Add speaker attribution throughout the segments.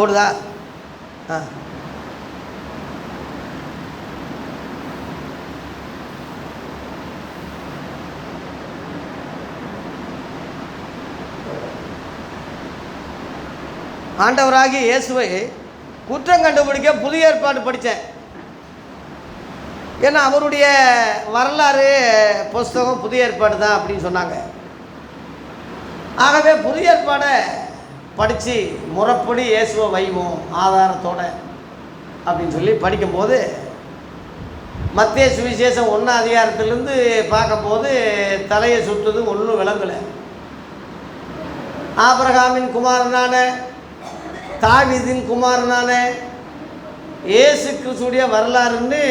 Speaker 1: ஓடுதா? ஆண்டவராகிய இயேசுவை குற்றம் கண்டுபிடிக்க புதிய ஏற்பாடு படித்தேன். ஏன்னா அவருடைய வரலாறு புஸ்தகம் புதிய ஏற்பாடு தான் அப்படின்னு சொன்னாங்க. ஆகவே புதிய ஏற்பாடை படித்து முறைப்படி இயேசுவை வைவோம் ஆதாரத்தோடு அப்படின்னு சொல்லி படிக்கும்போது மத்தேயு சுவிசேஷம் 1 அதிகாரத்திலேருந்து பார்க்கும்போது தலையை சுற்றுது ஒன்றும் விளங்கலை. ஆபிரகாமின் குமாரனான தாவீதின் குமாரனான இயேசு கிறிஸ்துடைய வரலாறுன்னு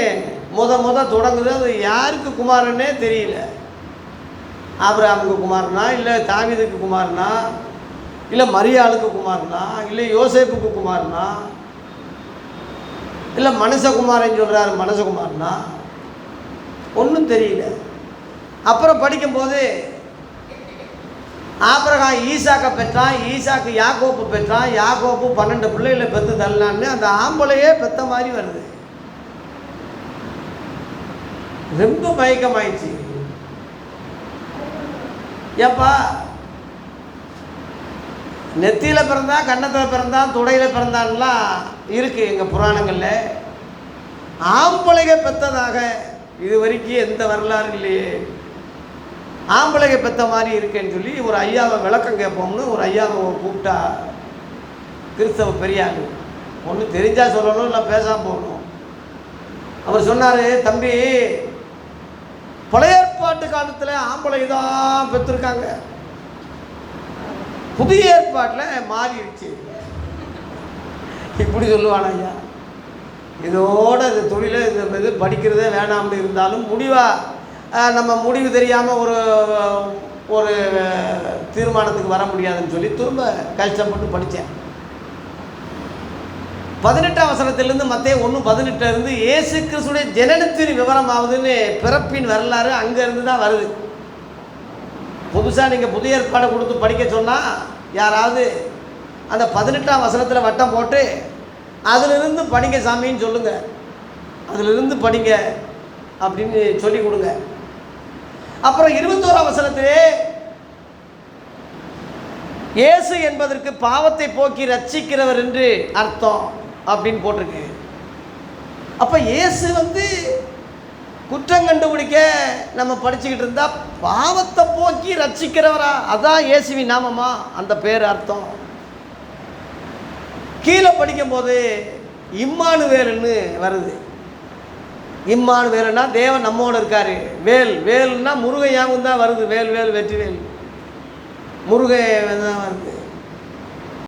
Speaker 1: முத தொடங்குது. அது யாருக்கு குமாரன்னே தெரியல. ஆபிரகாமுக்கு குமாரனா, இல்லை தாவீதுக்கு குமாரனா, இல்லை மரியாளுக்கு குமாரனா, இல்லை யோசேப்புக்கு குமாரனா, இல்லை மனுஷகுமாரன்னு சொல்கிறாரு மனுஷகுமாரனா, ஒன்றும் தெரியல. அப்புறம் படிக்கும்போது ஆபிரகாம் ஈசாக்கை பெற்றான், ஈசாக்கு யாக்கோப்பு பெற்றான், யாக்கோப்பு 12 பிள்ளைகளை பெற்று தள்ளலான்னு அந்த ஆம்பளையே பெற்ற மாதிரி வருது. ரொம்ப மயக்கமாயிடுச்சு. ஏப்பா நெத்தியில் பிறந்தான், கன்னத்தில் பிறந்தான், துடையில் பிறந்தான்லாம் இருக்குது எங்கள் புராணங்களில். ஆம்பளைக பெற்றதாக இது வரைக்கும் எந்த வரலாறு இல்லையே. ஆம்பளைக பெற்ற மாதிரி இருக்கேன்னு சொல்லி ஒரு ஐயாவை விளக்கம் கேட்போம்னு ஒரு ஐயாவை கூப்பிட்டா கிறிஸ்தவ பெரியார். ஒன்று தெரிஞ்சால் சொல்லணும், இல்லை பேசாமல் போகணும். அவர் சொன்னார், தம்பி பழைய ஏற்பாட்டு காலத்தில் ஆம்பளை தான் பெற்றிருக்காங்க, புதிய ஏற்பாட்டில் மாறிடுச்சு. இப்படி சொல்லுவானா ஐயா? இதோட இந்த தொழிலை இது படிக்கிறதே வேணாம்னு இருந்தாலும் முடிவாக நம்ம முடிவு தெரியாமல் ஒரு தீர்மானத்துக்கு வர முடியாதுன்னு சொல்லி திரும்ப கஷ்டப்பட்டு படித்தேன். 18ஆம் வசனத்திலிருந்து மத்தேயு 1:18 இயேசு கிறிஸ்துடைய ஜனனத்தின் விவரம் ஆகுதுன்னு பிறப்பின் வரலாறு அங்கேருந்து தான் வருது. புதுசாக நீங்கள் புதிய ஏற்பாடை கொடுத்து படிக்க சொன்னால் யாராவது அந்த 18ஆம் வசனத்தில் வட்டம் போட்டு அதிலிருந்து படிங்க சாமின்னு சொல்லுங்கள், அதிலிருந்து படிங்க அப்படின்னு சொல்லி கொடுங்க. அப்புறம் 21ஆம் வசனத்திலே இயேசு என்பதற்கு பாவத்தை போக்கி ரட்சிக்கிறவர் என்று அர்த்தம் அப்படின்னு போட்டிருக்கு. அப்போ இயேசு குற்றம் கண்டுபிடிக்க நம்ம படிச்சுக்கிட்டு இருந்தால் பாவத்தை போக்கி ரட்சிக்கிறவரா? அதான் இயேசுவின் நாமமா அந்த பேர் அர்த்தம். கீழே படிக்கும்போது இம்மானுவேல்னு வருது. இம்மானுவேல்னா தேவன் நம்மோடு இருக்காரு. வேல்னா முருகையாவும் தான் வருது. வேல் வெற்றி வேல் முருகை தான் வருது.